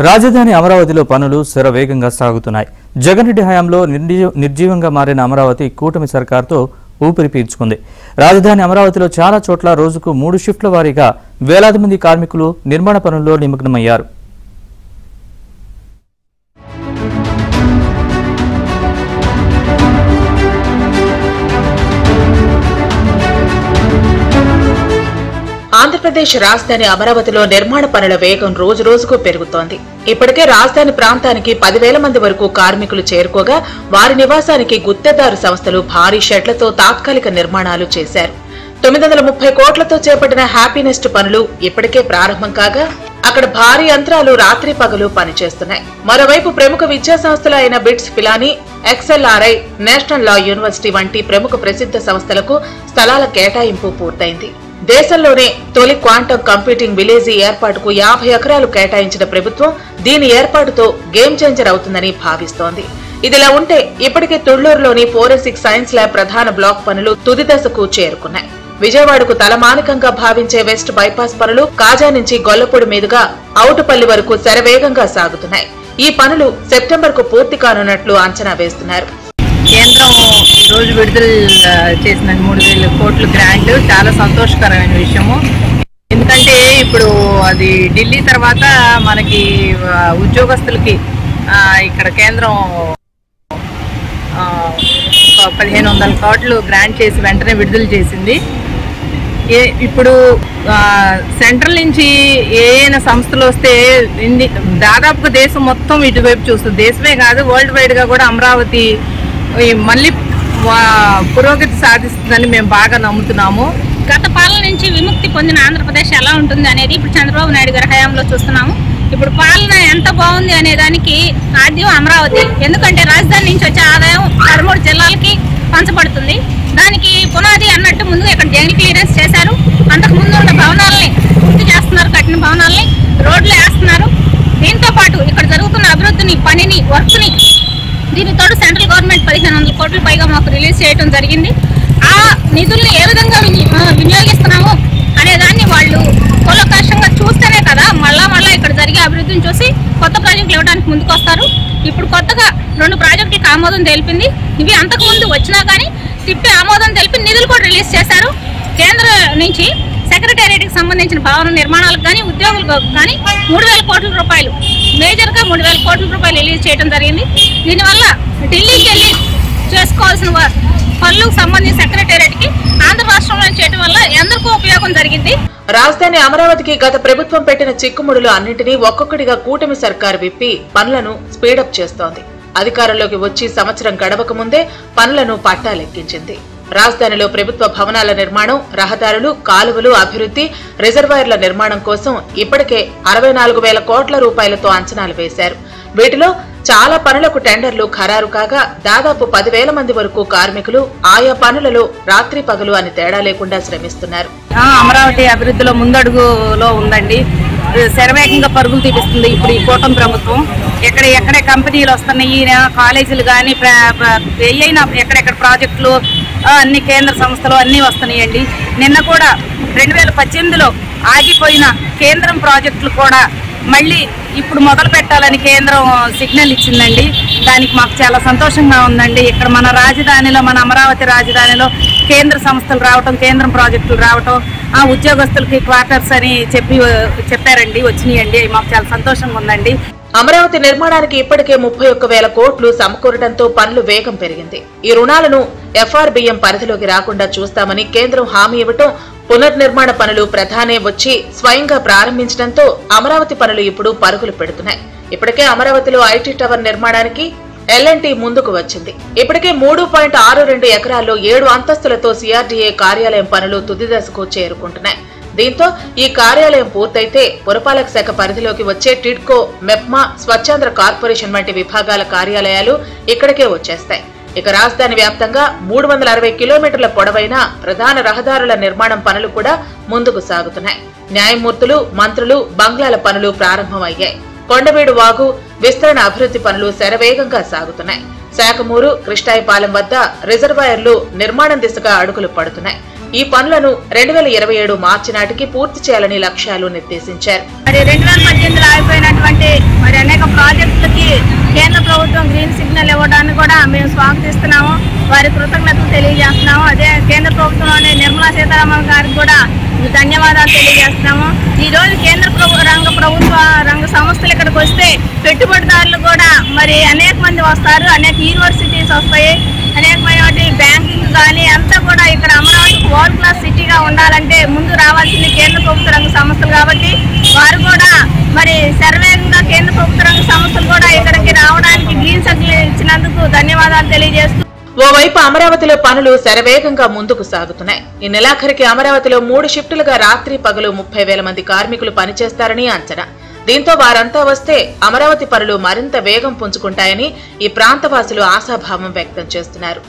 రాజధాని అమరావతిలో పనులు శరవేగంగా సాగుతున్నాయి. జగన్ రెడ్డి హయాంలో నిర్జీవంగా మారిన అమరావతి కూటమి సర్కార్తో ఊపిరి పీల్చుకుంది. రాజధాని అమరావతిలో చాలా చోట్ల రోజుకు 3 షిఫ్ట్ల వారీగా వేలాది మంది కార్మికులు నిర్మాణ పనుల్లో నిమగ్నమయ్యారు. ఆంధ్రప్రదేశ్ రాజధాని అమరావతిలో నిర్మాణ పనుల వేగం రోజు రోజుకు పెరుగుతోంది. ఇప్పటికే రాజధాని ప్రాంతానికి 10,000 మంది వరకు కార్మికులు చేరుకోగా వారి నివాసానికి గుత్తేదారు సంస్థలు భారీ షెడ్లతో తాత్కాలిక నిర్మాణాలు చేశారు. 930 కోట్లతో చేపట్టిన హ్యాపీనెస్ట్ పనులు ఇప్పటికే ప్రారంభం కాగా అక్కడ భారీ యంత్రాలు రాత్రి పగలు పనిచేస్తున్నాయి. మరోవైపు ప్రముఖ విద్యా సంస్థలు అయిన బిట్స్ పిలానీ, XLRI, నేషనల్ లా యూనివర్సిటీ వంటి ప్రముఖ ప్రసిద్ధ సంస్థలకు స్థలాల కేటాయింపు పూర్తయింది. దేశంలోనే తొలి క్వాంటమ్ కంప్యూటింగ్ విలేజీ ఏర్పాటుకు 50 ఎకరాలు కేటాయించిన ప్రభుత్వం దీని ఏర్పాటుతో గేమ్ చేంజర్ అవుతుందని భావిస్తోంది. ఇదిలా ఉంటే ఇప్పటికే తుళ్లూరులోని ఫోరెన్సిక్ సైన్స్ ల్యాబ్ ప్రధాన బ్లాక్ పనులు తుది దశకు చేరుకున్నాయి. విజయవాడకు తలమానికంగా భావించే వెస్ట్ బైపాస్ పనులు కాజా నుంచి గొల్లపూడి మీదుగా ఔటుపల్లి వరకు శరవేగంగా సాగుతున్నాయి. ఈ పనులు సెప్టెంబర్కు పూర్తి కానున్నట్లు అంచనా వేస్తున్నారు. కేంద్రం ఈరోజు విడుదల చేసిన 3,000 కోట్ల గ్రాంట్ చాలా సంతోషకరమైన విషయము. ఎందుకంటే ఇప్పుడు అది ఢిల్లీ తర్వాత మనకి ఉద్యోగస్తులకి ఇక్కడ కేంద్రం 1,500 కోట్లు గ్రాంట్ చేసి వెంటనే విడుదల చేసింది. ఇప్పుడు సెంట్రల్ నుంచి ఏదైనా సంస్థలు వస్తే దాదాపుగా దేశం మొత్తం ఇటువైపు చూస్తుంది. దేశమే కాదు, వరల్డ్ వైడ్గా కూడా అమరావతి మళ్ళీ పురోగతి సాధిస్తుందని మేము బాగా నమ్ముతున్నాము. గత పాలన నుంచి విముక్తి పొందిన ఆంధ్రప్రదేశ్ ఎలా ఉంటుంది అనేది ఇప్పుడు చంద్రబాబు నాయుడు గారి హయాంలో చూస్తున్నాము. ఇప్పుడు పాలన ఎంత బాగుంది అనే దానికి ఆద్యం అమరావతి. ఎందుకంటే రాజధాని నుంచి వచ్చే ఆదాయం 13 జిల్లాలకి పంచబడుతుంది. దానికి పునాది అన్నట్టు ముందుగా ఇక్కడ జంగిల్ క్లియరెన్స్ చేశారు. అంతకు ముందు ఉన్న భవనాలని పూర్తి చేస్తున్నారు, కట్టిన భవనాలని రోడ్లు వేస్తున్నారు. దీంతో పాటు ఇక్కడ జరుగుతున్న అభివృద్ధిని, పనిని, వర్క్ని దీనితోడు సెంట్రల్ గవర్నమెంట్ 1,500 కోట్ల పైగా మాకు రిలీజ్ చేయడం జరిగింది. ఆ నిధుల్ని ఏ విధంగా వినియోగిస్తున్నాము అనే దాన్ని వాళ్ళు కులకాశంగా చూస్తేనే కదా మళ్ళా ఇక్కడ జరిగే అభివృద్ధిని చూసి కొత్త ప్రాజెక్టులు ఇవ్వడానికి ముందుకు వస్తారు. ఇప్పుడు కొత్తగా 2 ప్రాజెక్టులకు ఆమోదం తెలిపింది. ఇవి అంతకుముందు వచ్చినా కానీ తిప్పి ఆమోదం తెలిపి నిధులు కూడా రిలీజ్ చేశారు. కేంద్రం నుంచి సెక్రటేరియట్కి సంబంధించిన భవన నిర్మాణాలకు కానీ ఉద్యోగులకు కానీ 3,000 కోట్ల రూపాయలు, మేజర్గా 3,000 కోట్ల రూపాయలు రిలీజ్ చేయడం జరిగింది. దీనివల్ల ఢిల్లీకి వెళ్ళి చేసుకోవాల్సిన పనులకు సంబంధించి సెక్రటేరియట్కి ఆంధ్ర రాష్ట్రంలో చేయడం వల్ల ఎందరికో ఉపయోగం జరిగింది. రాజధాని అమరావతికి గత ప్రభుత్వం పెట్టిన చిక్కుముడులు అన్నింటినీ ఒక్కొక్కటిగా కూటమి సర్కారు విప్పి పనులను స్పీడప్ చేస్తోంది. అధికారంలోకి వచ్చి సంవత్సరం గడవక ముందే పనులను పట్టాలెక్కించింది. రాజధానిలో ప్రభుత్వ భవనాల నిర్మాణం, రహదారులు, కాలువలు అభివృద్ధి, రిజర్వాయర్ల నిర్మాణం కోసం ఇప్పటికే 64,000 కోట్ల రూపాయలతో అంచనాలు వేశారు. వీటిలో చాలా పనులకు టెండర్లు ఖరారు కాగా దాదాపు 10,000 మంది వరకు కార్మికులు ఆయా పనులలో రాత్రి పగలు అని తేడా లేకుండా శ్రమిస్తున్నారు. అమరావతి అభివృద్ధిలో ముందడుగులో ఉందండి. శరవేగంగా పరుగులు తీపిస్తుంది ఇప్పుడు ఈ కూటమి ప్రభుత్వం. ఎక్కడే కంపెనీలు వస్తున్నాయి, కాలేజీలు కానీ ఏయైనా ఎక్కడెక్కడ ప్రాజెక్టులు అన్ని కేంద్ర సంస్థలు అన్నీ వస్తున్నాయండి. నిన్న కూడా 2018లో ఆగిపోయిన కేంద్రం ప్రాజెక్టులు కూడా మళ్ళీ ఇప్పుడు మొదలు పెట్టాలని కేంద్రం సిగ్నల్ ఇచ్చిందండి. దానికి మాకు చాలా సంతోషంగా ఉందండి. ఇక్కడ మన రాజధానిలో, మన అమరావతి రాజధానిలో కేంద్ర సంస్థలు రావటం, కేంద్రం ప్రాజెక్టులు రావటం, ఉద్యోగస్తులకి క్వార్టర్స్ అని చెప్పారండి, వచ్చినాయండి. మాకు చాలా సంతోషంగా ఉందండి. అమరావతి నిర్మాణానికి ఇప్పటికే 31,000 కోట్లు సమకూరడంతో పనులు వేగం పెరిగింది. ఈ రుణాలను FRBM పరిధిలోకి రాకుండా చూస్తామని కేంద్రం హామీ ఇవ్వటం, పునర్నిర్మాణ పనులు ప్రధానే వచ్చి స్వయంగా ప్రారంభించడంతో అమరావతి పనులు ఇప్పుడు పరుగులు పెడుతున్నాయి. ఇప్పటికే అమరావతిలో IT టవర్ నిర్మాణానికి L&T ముందుకు వచ్చింది. ఇప్పటికే 3.62 ఎకరాల్లో 7 అంతస్తులతో CRDA కార్యాలయం పనులు తుది దశకు చేరుకుంటున్నాయి. దీంతో ఈ కార్యాలయం పూర్తయితే పురపాలక శాఖ పరిధిలోకి వచ్చే టిడ్కో, మెప్మా, స్వచ్ఛాంధ్ర కార్పొరేషన్ వంటి విభాగాల కార్యాలయాలు ఇక్కడికే వచ్చేస్తాయి. ఇక రాజధాని వ్యాప్తంగా 360 కిలోమీటర్ల పొడవైన ప్రధాన రహదారుల నిర్మాణం పనులు కూడా ముందుకు సాగుతున్నాయి. న్యాయమూర్తులు, మంత్రులు, బంగ్లాల పనులు ప్రారంభమయ్యాయి. కొండవీడు వాగు విస్తరణ అభివృద్ధి పనులు శరవేగంగా సాగుతున్నాయి. శాఖమూరు, కృష్ణాయపాలెం వద్ద రిజర్వాయర్లు నిర్మాణం దిశగా అడుగులు పడుతున్నాయి. ఈ పనులను 2027 మార్చి నాటికి పూర్తి చేయాలని లక్ష్యాలు నిర్దేశించారు. మరి 2018లో అయిపోయినటువంటి మరి ప్రభుత్వం గ్రీన్ సిగ్నల్ ఇవ్వడాన్ని కూడా మేము స్వాగతిస్తున్నాము, వారి కృతజ్ఞతలు తెలియజేస్తున్నాము. అదే కేంద్ర ప్రభుత్వంలోని నిర్మలా సీతారామన్ గారికి కూడా ధన్యవాదాలు తెలియజేస్తున్నాము. ఈ రోజు కేంద్ర ప్రభుత్వ రంగ సంస్థలు ఇక్కడికి వస్తే పెట్టుబడిదారులు కూడా మరి అనేక మంది వస్తారు, అనేక యూనివర్సిటీస్ వస్తాయి, అనేకమైన బ్యాంకింగ్ కానీ అంతా కూడా ఇక్కడ అమరావతి వరల్డ్ క్లాస్ సిటీగా ఉండాలంటే ముందు రావాల్సింది కేంద్ర ప్రభుత్వ రంగ సంస్థలు. కాబట్టి వారు కూడా మరి శరవేగంగా కేంద్ర ప్రభుత్వ రంగ సంస్థలు కూడా ఇక్కడికి రావడానికి గ్రీన్ సిగ్నల్ ఇచ్చినందుకు ధన్యవాదాలు తెలియజేస్తూ ఓవైపు అమరావతిలో పనులు శరవేగంగా ముందుకు సాగుతున్నాయి. ఈ నెలాఖరికి అమరావతిలో 3 షిఫ్టులుగా రాత్రి పగలు 30,000 మంది కార్మికులు పనిచేస్తారని అంచనా. దీంతో వారంతా వస్తే అమరావతి పనులు మరింత వేగం పుంజుకుంటాయని ఈ ప్రాంతవాసులు ఆశాభావం వ్యక్తం చేస్తున్నారు.